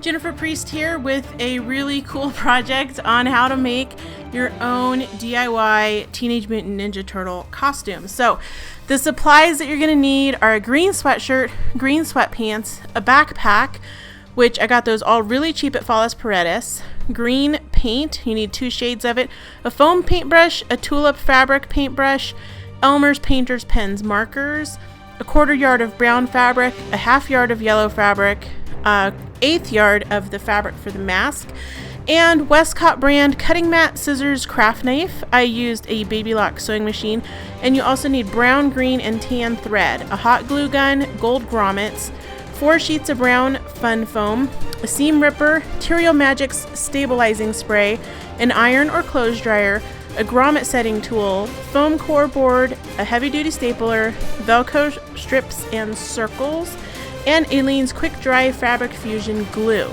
Jennifer Priest here with a really cool project on how to make your own DIY Teenage Mutant Ninja Turtle costume. So the supplies that you're going to need are a green sweatshirt, green sweatpants, a backpack, which I got those all really cheap at Fallas Paredes, green paint, you need 2 shades of it, a foam paintbrush, a tulip fabric paintbrush, Elmer's Painter's Pens markers, a 1/4 yard of brown fabric, a 1/2 yard of yellow fabric, 1/8 yard of the fabric for the mask, and Westcott brand cutting mat, scissors, craft knife. I used a Baby Lock sewing machine, and you also need brown, green, and tan thread, a hot glue gun, gold grommets, 4 sheets of brown fun foam, a seam ripper, Terrio Magic's stabilizing spray, an iron or clothes dryer, a grommet setting tool, foam core board, a heavy duty stapler, Velcro strips and circles, and Aleene's quick dry fabric fusion glue.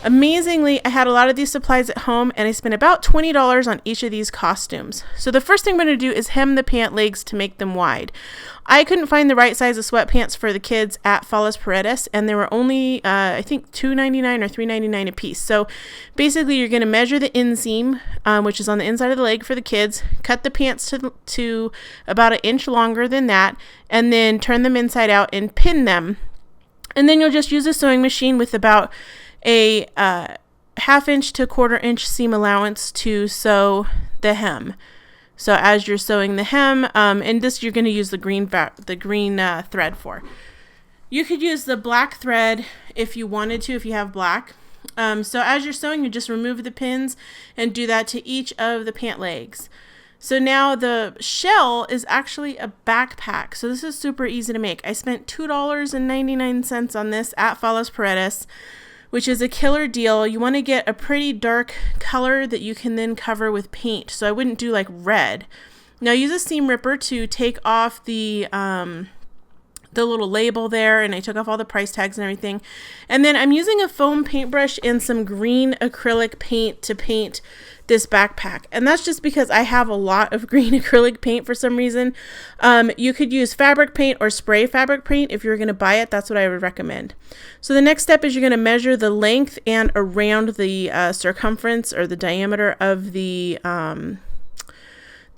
Amazingly, I had a lot of these supplies at home and I spent about $20 on each of these costumes. So the first thing I'm going to do is hem the pant legs to make them wide. I couldn't find the right size of sweatpants for the kids at Fallas Paredes, and they were only, I think, $2.99 or $3.99 a piece. So basically, you're going to measure the inseam, which is on the inside of the leg for the kids, cut the pants to about 1 inch longer than that, and then turn them inside out and pin them. And then you'll just use a sewing machine with about a 1/2 inch to 1/4 inch seam allowance to sew the hem. So as you're sewing the hem, and this you're going to use the green thread for. You could use the black thread if you wanted to, if you have black. So as you're sewing, you just remove the pins and do that to each of the pant legs. So now the shell is actually a backpack. So this is super easy to make. I spent $2.99 on this at Fallas Paredes, which is a killer deal. You want to get a pretty dark color that you can then cover with paint. So I wouldn't do like red. Now use a seam ripper to take off the little label there, and I took off all the price tags and everything. And then I'm using a foam paintbrush and some green acrylic paint to paint this backpack. And that's just because I have a lot of green acrylic paint for some reason. You could use fabric paint or spray fabric paint if you're going to buy it. That's what I would recommend. So the next step is you're going to measure the length and around the circumference or the diameter of the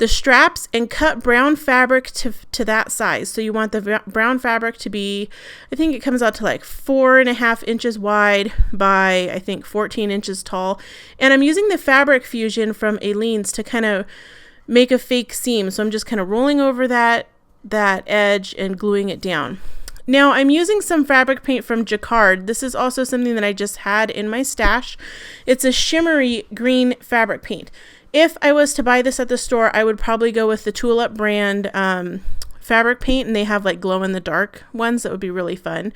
straps, and cut brown fabric to that size. So you want the brown fabric to be, I think it comes out to like 4.5 inches wide by, I think, 14 inches tall. And I'm using the fabric fusion from Aleene's to kind of make a fake seam. So I'm just kind of rolling over that edge and gluing it down. Now I'm using some fabric paint from Jacquard. This is also something that I just had in my stash. It's a shimmery green fabric paint. If I was to buy this at the store, I would probably go with the Tulip brand fabric paint, and they have like glow in the dark ones that would be really fun.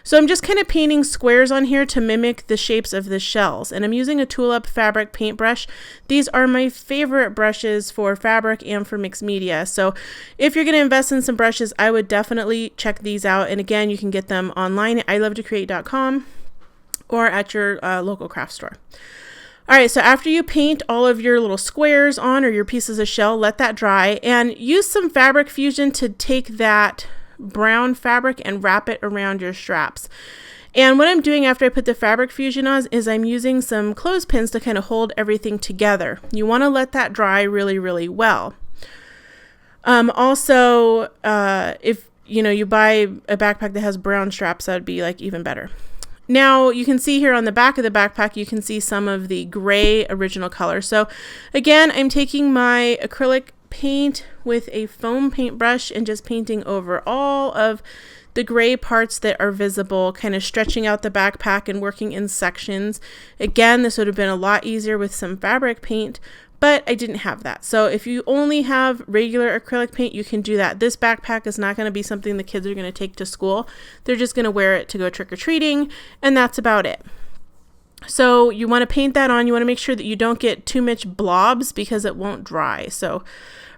So I'm just kind of painting squares on here to mimic the shapes of the shells, and I'm using a Tulip fabric paintbrush. These are my favorite brushes for fabric and for mixed media. So if you're going to invest in some brushes, I would definitely check these out. And again, you can get them online at ilovetocreate.com or at your local craft store. All right, so after you paint all of your little squares on, or your pieces of shell, let that dry and use some fabric fusion to take that brown fabric and wrap it around your straps. And what I'm doing after I put the fabric fusion on is I'm using some clothespins to kind of hold everything together. You want to let that dry really, really well. Also, if you buy a backpack that has brown straps, that would be like even better. Now you can see here on the back of the backpack, you can see some of the gray original color. So again, I'm taking my acrylic paint with a foam paintbrush and just painting over all of the gray parts that are visible, kind of stretching out the backpack and working in sections. Again, this would have been a lot easier with some fabric paint, but I didn't have that. So if you only have regular acrylic paint, you can do that. This backpack is not going to be something the kids are going to take to school. They're just going to wear it to go trick-or-treating, and that's about it. So you want to paint that on. You want to make sure that you don't get too much blobs because it won't dry.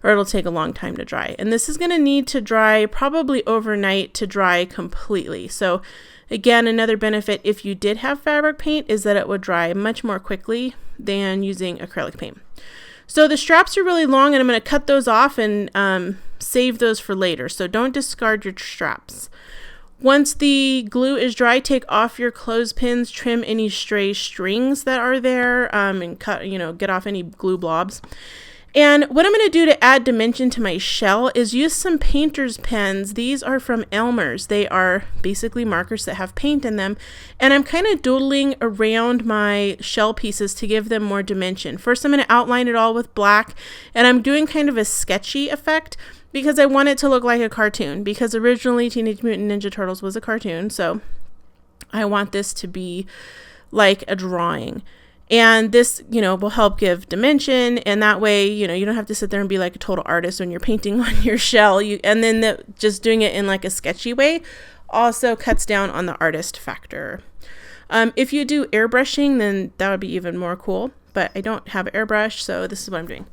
Or it'll take a long time to dry. And this is going to need to dry probably overnight to dry completely. So again, another benefit if you did have fabric paint is that it would dry much more quickly than using acrylic paint. So the straps are really long, and I'm going to cut those off and save those for later. So don't discard your straps. Once the glue is dry, take off your clothespins, trim any stray strings that are there, and cut, get off any glue blobs. And what I'm going to do to add dimension to my shell is use some painter's pens. These are from Elmer's. They are basically markers that have paint in them. And I'm kind of doodling around my shell pieces to give them more dimension. First, I'm going to outline it all with black, and I'm doing kind of a sketchy effect because I want it to look like a cartoon, because originally Teenage Mutant Ninja Turtles was a cartoon. So I want this to be like a drawing. And this, will help give dimension, and that way, you don't have to sit there and be like a total artist when you're painting on your shell. Just doing it in like a sketchy way also cuts down on the artist factor. If you do airbrushing, then that would be even more cool, but I don't have an airbrush, so this is what I'm doing.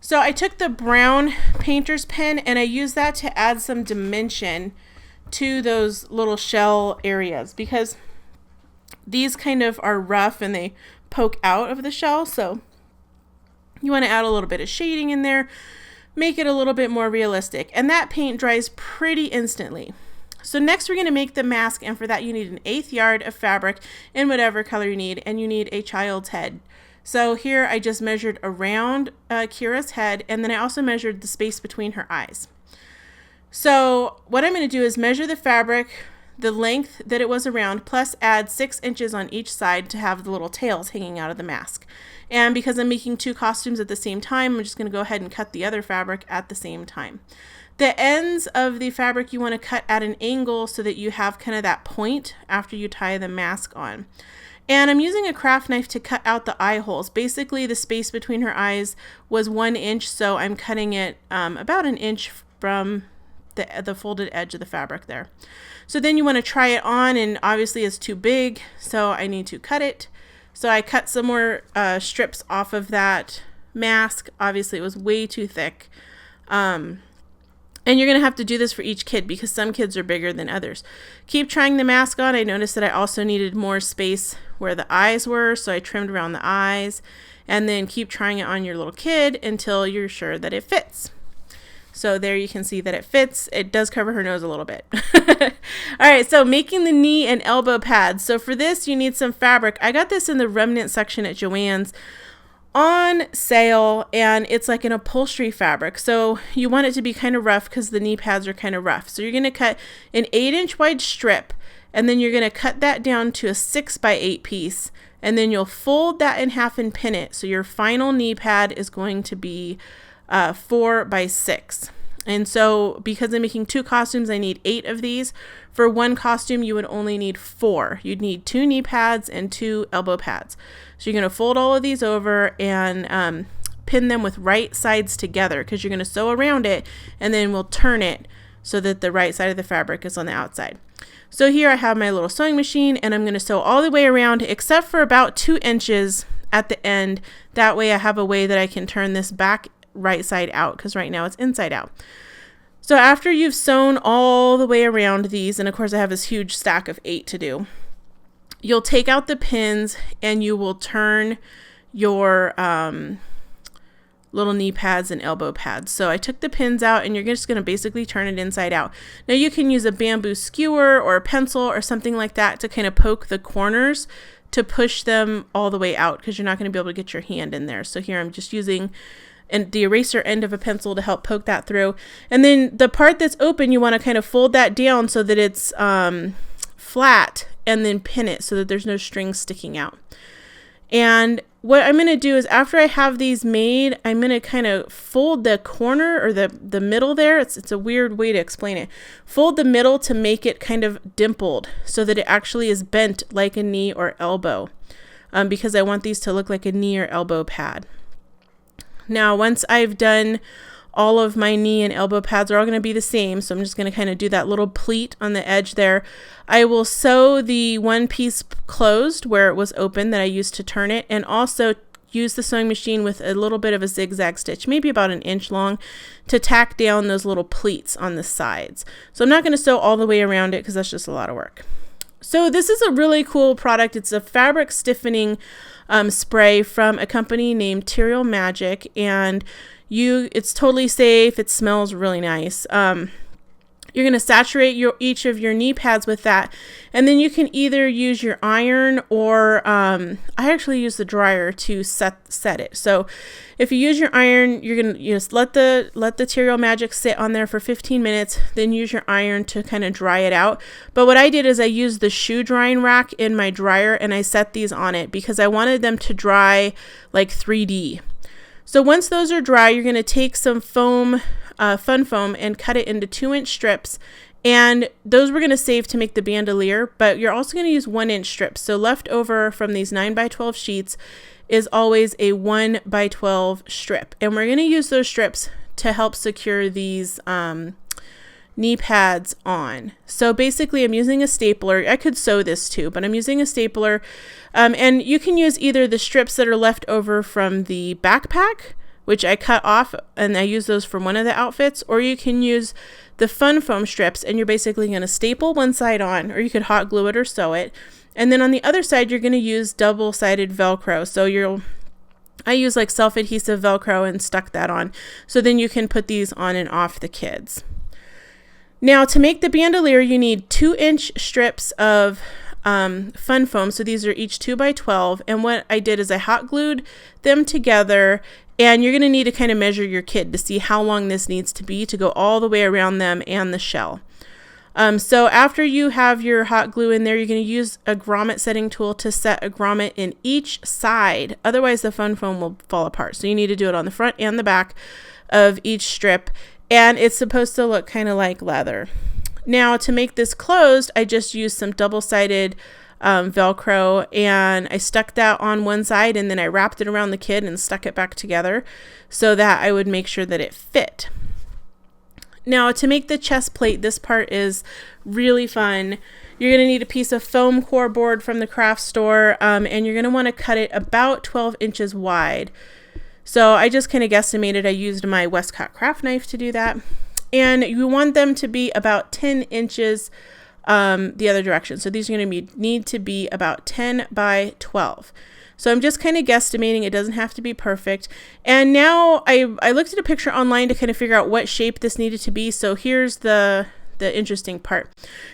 So I took the brown painter's pen and I used that to add some dimension to those little shell areas, because these kind of are rough and they poke out of the shell, so you want to add a little bit of shading in there, make it a little bit more realistic, and that paint dries pretty instantly. So next we're going to make the mask, and for that you need an 1/8 yard of fabric in whatever color you need, and you need a child's head. So here I just measured around Kira's head, and then I also measured the space between her eyes. So what I'm going to do is measure the fabric, the length that it was around, plus add 6 inches on each side to have the little tails hanging out of the mask. And because I'm making 2 costumes at the same time, I'm just going to go ahead and cut the other fabric at the same time. The ends of the fabric you want to cut at an angle so that you have kind of that point after you tie the mask on. And I'm using a craft knife to cut out the eye holes. Basically, the space between her eyes was 1 inch, so I'm cutting it about 1 inch from the folded edge of the fabric there. So then you want to try it on, and obviously it's too big, so I need to cut it. So I cut some more strips off of that mask. Obviously it was way too thick. And you're going to have to do this for each kid because some kids are bigger than others. Keep trying the mask on. I noticed that I also needed more space where the eyes were, so I trimmed around the eyes. And then keep trying it on your little kid until you're sure that it fits. So there you can see that it fits. It does cover her nose a little bit. All right, so making the knee and elbow pads. So for this, you need some fabric. I got this in the remnant section at Joann's on sale, and it's like an upholstery fabric. So you want it to be kind of rough because the knee pads are kind of rough. So you're going to cut an 8-inch wide strip, and then you're going to cut that down to a 6x8 piece, and then you'll fold that in half and pin it. So your final knee pad is going to be 4x6. And so because I'm making 2 costumes, I need 8 of these. For 1 costume, you would only need 4. You'd need 2 knee pads and 2 elbow pads. So you're going to fold all of these over and pin them with right sides together, because you're going to sew around it, and then we'll turn it so that the right side of the fabric is on the outside. So here I have my little sewing machine, and I'm going to sew all the way around except for about 2 inches at the end. That way I have a way that I can turn this back right side out, because right now it's inside out. So after you've sewn all the way around these, and of course I have this huge stack of 8 to do, you'll take out the pins and you will turn your little knee pads and elbow pads. So I took the pins out, and you're just going to basically turn it inside out. Now you can use a bamboo skewer or a pencil or something like that to kind of poke the corners to push them all the way out, because you're not going to be able to get your hand in there. So here I'm just using the eraser end of a pencil to help poke that through. And then the part that's open, you want to kind of fold that down so that it's flat, and then pin it so that there's no strings sticking out. And what I'm going to do is, after I have these made, I'm going to kind of fold the corner or the middle there. It's a weird way to explain it. Fold the middle to make it kind of dimpled so that it actually is bent like a knee or elbow, because I want these to look like a knee or elbow pad. Now, once I've done all of my knee and elbow pads are all going to be the same, so I'm just going to kind of do that little pleat on the edge there. I will sew the one piece closed where it was open that I used to turn it, and also use the sewing machine with a little bit of a zigzag stitch, maybe about 1 inch long, to tack down those little pleats on the sides. So I'm not going to sew all the way around it because that's just a lot of work. So this is a really cool product. It's a fabric stiffening spray from a company named Material Magic, and it's totally safe. It smells really nice. You're going to saturate each of your knee pads with that. And then you can either use your iron or I actually use the dryer to set it. So if you use your iron, you're going to just let the Terreal Magic sit on there for 15 minutes, then use your iron to kind of dry it out. But what I did is I used the shoe drying rack in my dryer and I set these on it because I wanted them to dry like 3D. So once those are dry, you're going to take some foam, fun foam, and cut it into 2-inch strips. And those we're going to save to make the bandolier, but you're also going to use 1-inch strips. So left over from these 9x12 sheets is always a 1x12 strip. And we're going to use those strips to help secure these knee pads on. So basically I'm using a stapler. I could sew this too, but I'm using a stapler. And you can use either the strips that are left over from the backpack, which I cut off and I use those for one of the outfits, or you can use the fun foam strips and you're basically going to staple one side on, or you could hot glue it or sew it. And then on the other side, you're going to use double-sided Velcro. So I use like self-adhesive Velcro and stuck that on. So then you can put these on and off the kids. Now to make the bandolier, you need 2-inch strips of fun foam. So these are each 2x12. And what I did is I hot glued them together, and you're going to need to kind of measure your kid to see how long this needs to be to go all the way around them and the shell. So after you have your hot glue in there, you're going to use a grommet setting tool to set a grommet in each side. Otherwise the fun foam will fall apart. So you need to do it on the front and the back of each strip. And it's supposed to look kind of like leather. Now to make this closed, I just used some double-sided Velcro, and I stuck that on one side, and then I wrapped it around the kid and stuck it back together so that I would make sure that it fit. Now to make the chest plate, this part is really fun. You're going to need a piece of foam core board from the craft store, and you're going to want to cut it about 12 inches wide. So I just kind of guesstimated. I used my Westcott craft knife to do that. And you want them to be about 10 inches the other direction. So these are going to need to be about 10x12. So I'm just kind of guesstimating. It doesn't have to be perfect. And now I looked at a picture online to kind of figure out what shape this needed to be. So here's the interesting part.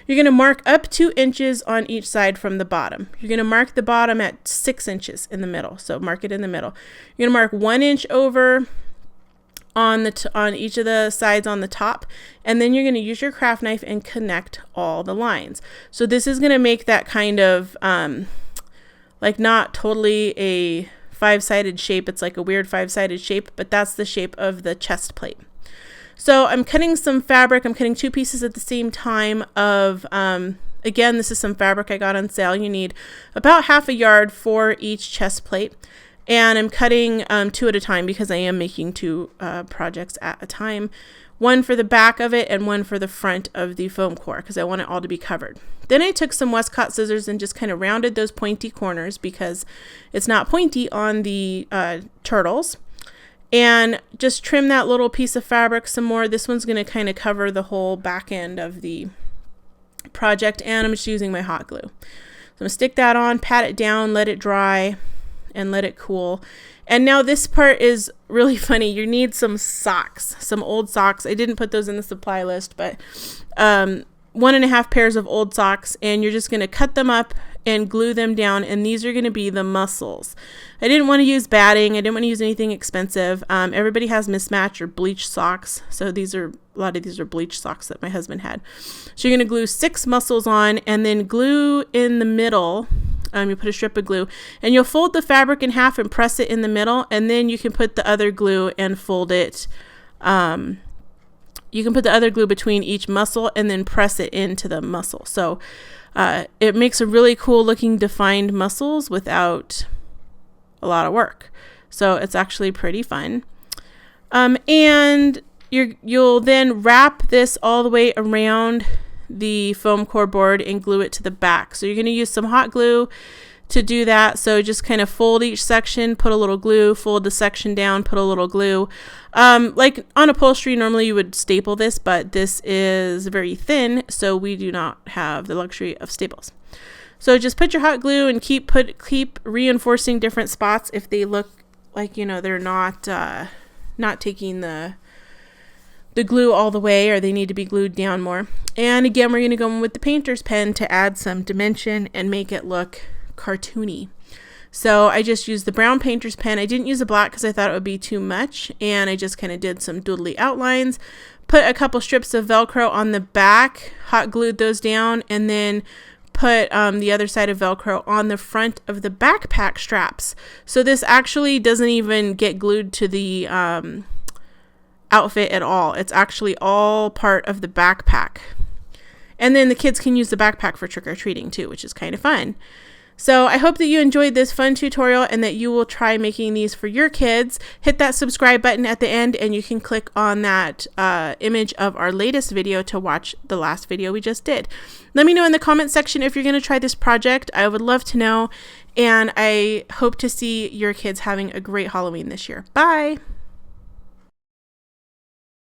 You're going to mark up 2 inches on each side from the bottom. You're going to mark the bottom at 6 inches in the middle. So mark it in the middle. You're going to mark 1 inch over on each of the sides on the top, and then you're going to use your craft knife and connect all the lines. So this is going to make that kind of like not totally a 5-sided shape. It's like a weird 5-sided shape, but that's the shape of the chest plate. So I'm cutting some fabric. I'm cutting 2 pieces at the same time of, again, this is some fabric I got on sale. You need about ½ yard for each chest plate. And I'm cutting 2 at a time because I am making 2 projects at a time. One for the back of it and one for the front of the foam core because I want it all to be covered. Then I took some Westcott scissors and just kind of rounded those pointy corners because it's not pointy on the turtles. And just trim that little piece of fabric some more. This one's going to kind of cover the whole back end of the project, and I'm just using my hot glue. So I'm going to stick that on, pat it down, let it dry, and let it cool. And now this part is really funny. You need some socks, some old socks. I didn't put those in the supply list, but 1.5 pairs of old socks, and you're just going to cut them up and glue them down, and these are going to be the muscles. I didn't want to use batting. I didn't want to use anything expensive. Everybody has mismatched or bleached socks, so a lot of these are bleached socks that my husband had. So you're going to glue 6 muscles on, and then glue in the middle. You put a strip of glue, and you'll fold the fabric in half and press it in the middle, and then you can put the other glue and fold it. You can put the other glue between each muscle and then press it into the muscle. So it makes a really cool looking defined muscles without a lot of work. So it's actually pretty fun. And you'll then wrap this all the way around the foam core board and glue it to the back. So you're going to use some hot glue to do that. So just kind of fold each section, put a little glue, fold the section down, put a little glue. Like on upholstery, normally you would staple this, but this is very thin, so we do not have the luxury of staples. So just put your hot glue and keep reinforcing different spots if they look like, they're not taking the the glue all the way, or they need to be glued down more. And again, we're going to go in with the painter's pen to add some dimension and make it look cartoony. So I just used the brown painter's pen. I didn't use a black because I thought it would be too much, and I just kind of did some doodly outlines, put a couple strips of Velcro on the back, hot glued those down, and then put the other side of Velcro on the front of the backpack straps. So this actually doesn't even get glued to the outfit at all. It's actually all part of the backpack. And then the kids can use the backpack for trick-or-treating too, which is kind of fun. So I hope that you enjoyed this fun tutorial and that you will try making these for your kids. Hit that subscribe button at the end, and you can click on that image of our latest video to watch the last video we just did. Let me know in the comment section if you're going to try this project. I would love to know, and I hope to see your kids having a great Halloween this year. Bye!